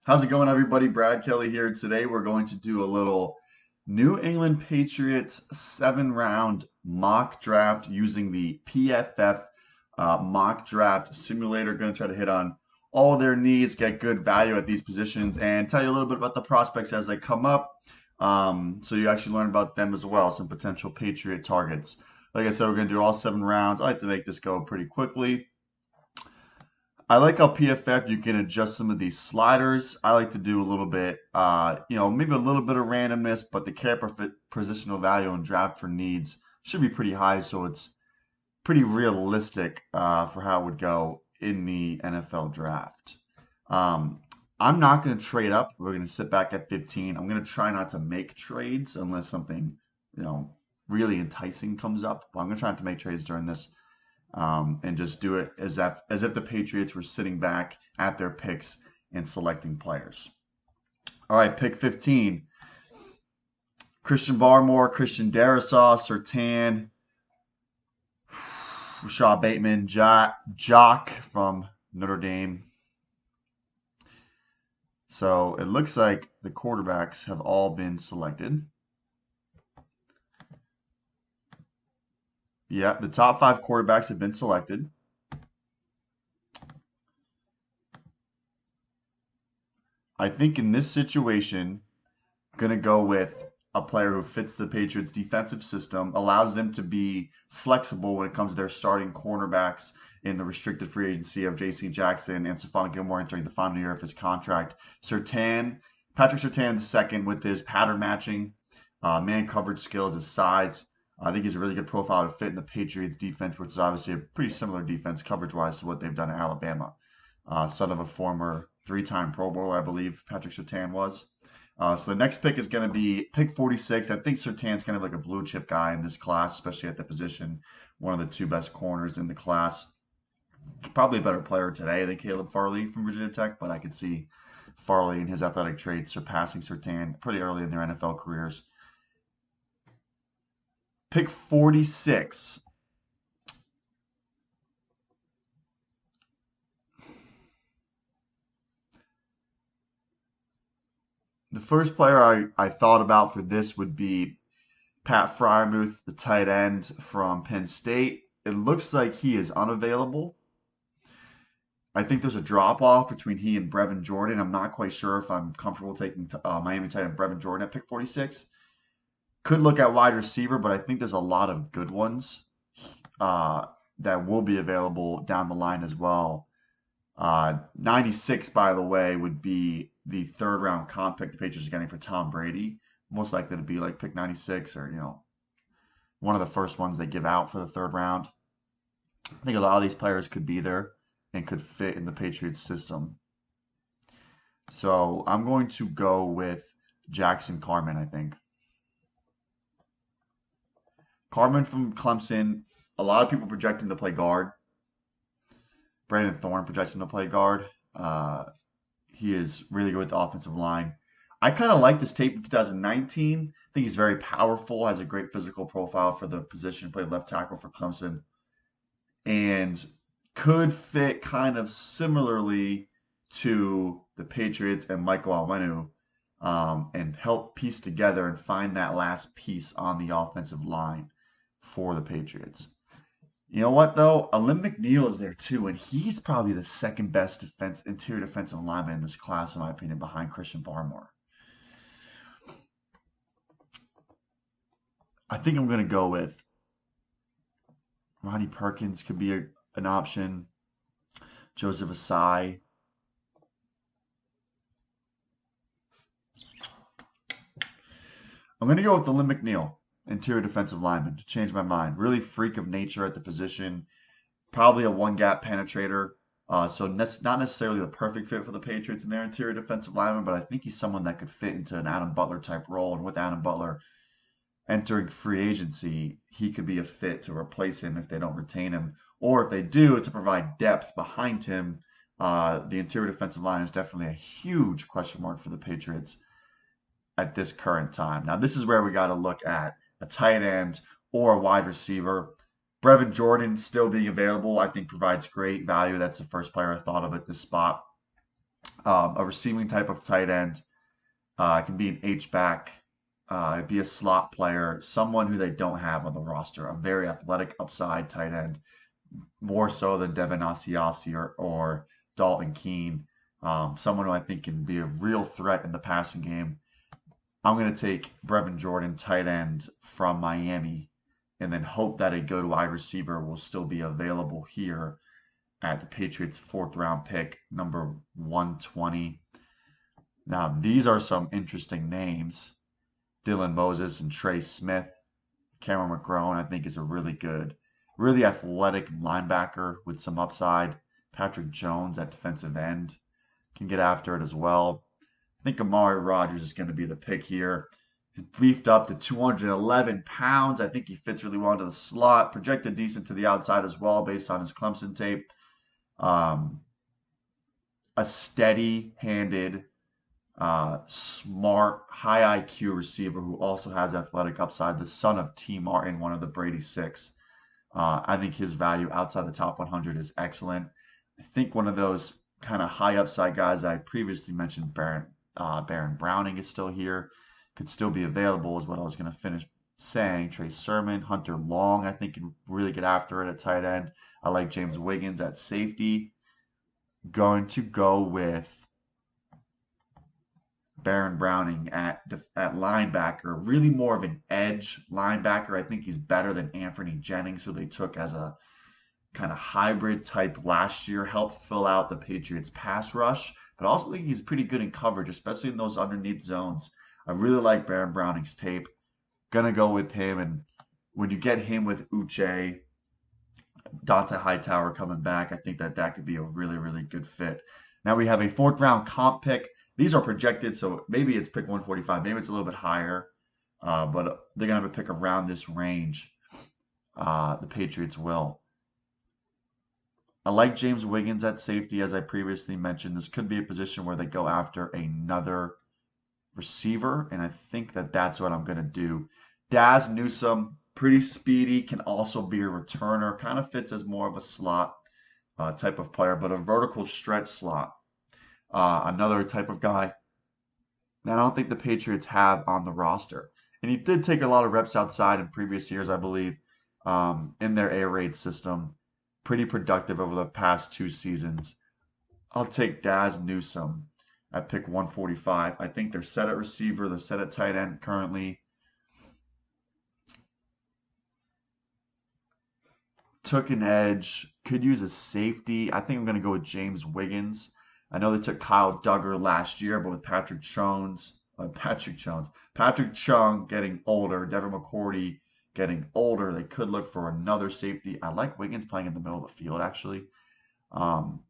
How's it going, everybody? Brad Kelly here. Today, we're going to do a little New England Patriots 7 round mock draft using the PFF mock draft simulator. Going to try to hit on all their needs, get good value at these positions, and tell you a little bit about the prospects as they come up. So you actually learn about them as well, some potential Patriot targets. Like I said, we're going to do all 7 rounds. I like to make this go pretty quickly. I like how PFF you can adjust some of these sliders. I like to do a little bit, maybe a little bit of randomness, but the positional value and draft for needs should be pretty high, so it's pretty realistic for how it would go in the NFL draft. Um, I'm not going to trade up. We're going to sit back at 15. I'm going to try not to make trades unless something, you know, really enticing comes up. But I'm going to try not to make trades during this and just do it as if the Patriots were sitting back at their picks and selecting players. All right, pick 15. Christian Barmore, Christian Darrisaw, Surtain, Rashad Bateman, Jock from Notre Dame. So it looks like the quarterbacks have all been selected. Yeah, the top 5 quarterbacks have been selected. I think in this situation, I'm going to go with a player who fits the Patriots' defensive system, allows them to be flexible when it comes to their starting cornerbacks in the restricted free agency of J.C. Jackson and Stephon Gilmore entering the final year of his contract. Patrick Surtain II with his pattern matching, man coverage skills, his size. I think he's a really good profile to fit in the Patriots defense, which is obviously a pretty similar defense coverage-wise to what they've done at Alabama. Son of a former 3-time Pro Bowler, I believe Patrick Surtain was. So the next pick is going to be pick 46. I think Surtain's kind of like a blue chip guy in this class, especially at the position. One of the 2 best corners in the class. Probably a better player today than Caleb Farley from Virginia Tech, but I could see Farley and his athletic traits surpassing Surtain pretty early in their NFL careers. Pick 46. The first player I thought about for this would be Pat Fryermuth, the tight end from Penn State. It looks like he is unavailable. I think there's a drop off between he and Brevin Jordan. I'm not quite sure if I'm comfortable taking Miami tight end Brevin Jordan at pick 46. Could look at wide receiver, but I think there's a lot of good ones uh, that will be available down the line as well. 96, by the way, would be the 3rd round comp pick the Patriots are getting for Tom Brady. Most likely to be like pick 96 or, one of the first ones they give out for the 3rd round. I think a lot of these players could be there and could fit in the Patriots system. So I'm going to go with Jackson Carman, I think. Carman from Clemson. A lot of people project him to play guard. Brandon Thorne projects him to play guard. He is really good with the offensive line. I kind of like this tape in 2019. I think he's very powerful, has a great physical profile for the position, played left tackle for Clemson, and could fit kind of similarly to the Patriots and Michael Onwenu, and help piece together and find that last piece on the offensive line for the Patriots. You know what though? Alim McNeil is there too, and he's probably the second best interior defensive lineman in this class, in my opinion, behind Christian Barmore. I think I'm gonna go with Ronnie Perkins could be an option. Joseph Asai. I'm gonna go with Alim McNeil, interior defensive lineman, to change my mind. Really freak of nature at the position. Probably a one-gap penetrator. So not necessarily the perfect fit for the Patriots in their interior defensive lineman, but I think he's someone that could fit into an Adam Butler type role. And with Adam Butler entering free agency, he could be a fit to replace him if they don't retain him, or if they do, to provide depth behind him. The interior defensive line is definitely a huge question mark for the Patriots at this current time. Now, this is where we got to look at a tight end or a wide receiver. Brevin Jordan still being available, I think, provides great value. That's the first player I thought of at this spot. A receiving type of tight end. It can be an H-back. It'd be a slot player, someone who they don't have on the roster. A very athletic upside tight end, more so than Devin Asiasi or Dalton Keene. Someone who I think can be a real threat in the passing game. I'm going to take Brevin Jordan, tight end from Miami, and then hope that a good wide receiver will still be available here at the Patriots' fourth round pick, number 120. Now, these are some interesting names. Dylan Moses and Trey Smith. Cameron McGrone, I think, is a really good, really athletic linebacker with some upside. Patrick Jones at defensive end can get after it as well. I think Amari Rodgers is going to be the pick here. He's beefed up to 211 pounds. I think he fits really well into the slot. Projected decent to the outside as well based on his Clemson tape. A steady-handed, smart, high IQ receiver who also has athletic upside. The son of T. Martin, one of the Brady Six. I think his value outside the top 100 is excellent. I think one of those kind of high upside guys I previously mentioned, Baron Browning, is still here. Could still be available, is what I was going to finish saying. Trey Sermon, Hunter Long, I think can really get after it at tight end. I like James Wiggins at safety. Going to go with Baron Browning at linebacker, really more of an edge linebacker. I think he's better than Anthony Jennings, who they took as a kind of hybrid type last year, helped fill out the Patriots pass rush, but I also think he's pretty good in coverage, especially in those underneath zones. I really like Baron Browning's tape. Gonna go with him, and when you get him with Uche, Dante Hightower coming back, I think that could be a really, really good fit. Now we have a fourth round comp pick. These are projected, so maybe it's pick 145, maybe it's a little bit higher, but they're gonna have a pick around this range. The Patriots will. I like James Wiggins at safety, as I previously mentioned. This could be a position where they go after another receiver, and I think that's what I'm going to do. Daz Newsome, pretty speedy, can also be a returner. Kind of fits as more of a slot type of player, but a vertical stretch slot. Another type of guy that I don't think the Patriots have on the roster. And he did take a lot of reps outside in previous years, I believe, in their air raid system. Pretty productive over the past 2 seasons. I'll take Daz Newsome at pick 145. I think they're set at receiver. They're set at tight end currently. Took an edge. Could use a safety. I think I'm going to go with James Wiggins. I know they took Kyle Duggar last year, but with Patrick Chung getting older, Devin McCourty getting older, they could look for another safety. I like Wiggins playing in the middle of the field, actually. And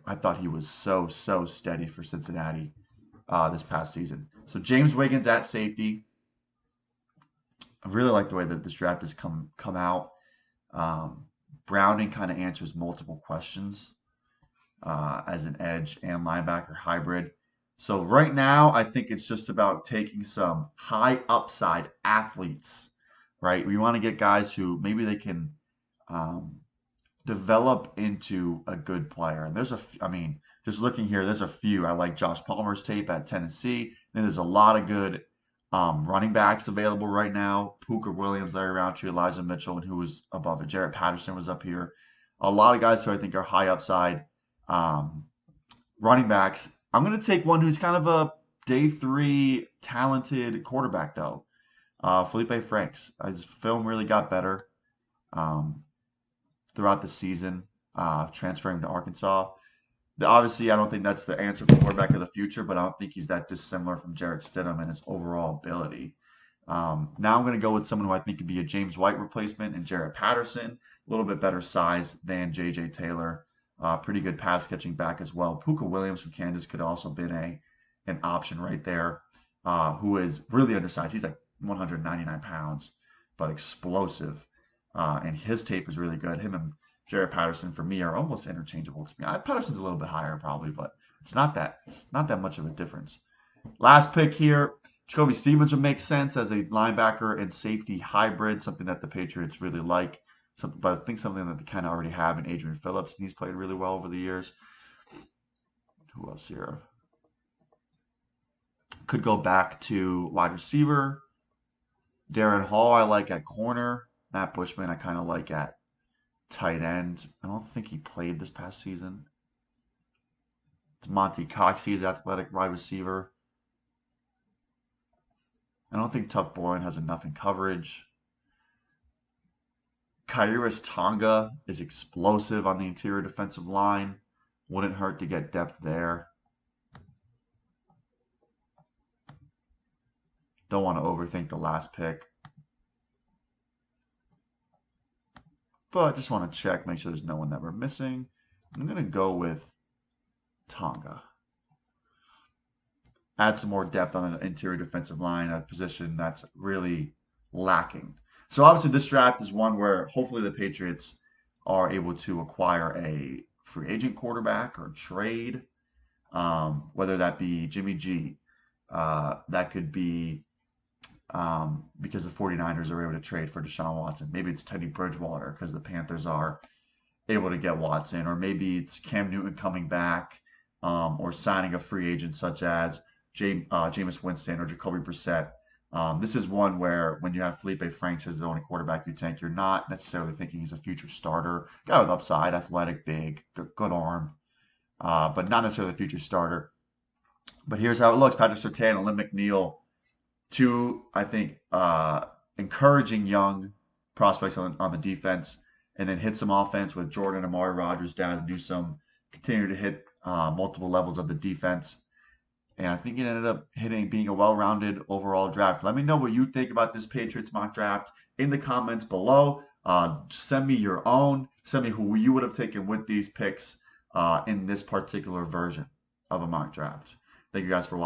I thought he was so steady for Cincinnati this past season. So James Wiggins at safety. I really like the way that this draft has come out. Browning kind of answers multiple questions as an edge and linebacker hybrid. So right now, I think it's just about taking some high upside athletes, right? We want to get guys who maybe they can develop into a good player. And just looking here, there's a few. I like Josh Palmer's tape at Tennessee. And there's a lot of good running backs available right now. Puka Williams, Larry Roundtree, Elijah Mitchell, and who was above it. Jarrett Patterson was up here. A lot of guys who I think are high upside running backs. I'm going to take one who's kind of a day 3 talented quarterback, though. Felipe Franks. His film really got better throughout the season, transferring to Arkansas. Obviously, I don't think that's the answer for quarterback of the future, but I don't think he's that dissimilar from Jarrett Stidham in his overall ability. Now I'm going to go with someone who I think could be a James White replacement and Jarrett Patterson. A little bit better size than J.J. Taylor. Pretty good pass catching back as well. Puka Williams from Kansas could also been an option right there, who is really undersized. He's like 199 pounds, but explosive. And his tape is really good. Him and Jarrett Patterson for me are almost interchangeable. Patterson's a little bit higher probably, but it's not that much of a difference. Last pick here, Jacoby Stevens would make sense as a linebacker and safety hybrid, something that the Patriots really like. But I think something that they kind of already have in Adrian Phillips, and he's played really well over the years. Who else here? Could go back to wide receiver. Darren Hall, I like at corner. Matt Bushman, I kind of like at tight end. I don't think he played this past season. Monty Cox, he's athletic wide receiver. I don't think Tuck Boylan has enough in coverage. Kairos Tonga is explosive on the interior defensive line. Wouldn't hurt to get depth there. Don't want to overthink the last pick. But just want to check, make sure there's no one that we're missing. I'm going to go with Tonga. Add some more depth on the interior defensive line, a position that's really lacking. So obviously this draft is one where hopefully the Patriots are able to acquire a free agent quarterback or trade, whether that be Jimmy G. That could be because the 49ers are able to trade for Deshaun Watson. Maybe it's Teddy Bridgewater because the Panthers are able to get Watson, or maybe it's Cam Newton coming back, or signing a free agent such as Jameis Winston or Jacoby Brissett. This is one where when you have Felipe Franks as the only quarterback you tank, you're not necessarily thinking he's a future starter. Guy with upside, athletic, big, good arm, but not necessarily a future starter. But here's how it looks. Patrick Surtain and Lynn McNeil, two, I think, encouraging young prospects on the defense, and then hit some offense with Jordan, Amari Rodgers, Daz Newsome, continue to hit multiple levels of the defense. And I think it ended up being a well-rounded overall draft. Let me know what you think about this Patriots mock draft in the comments below. Send me your own. Send me who you would have taken with these picks in this particular version of a mock draft. Thank you guys for watching.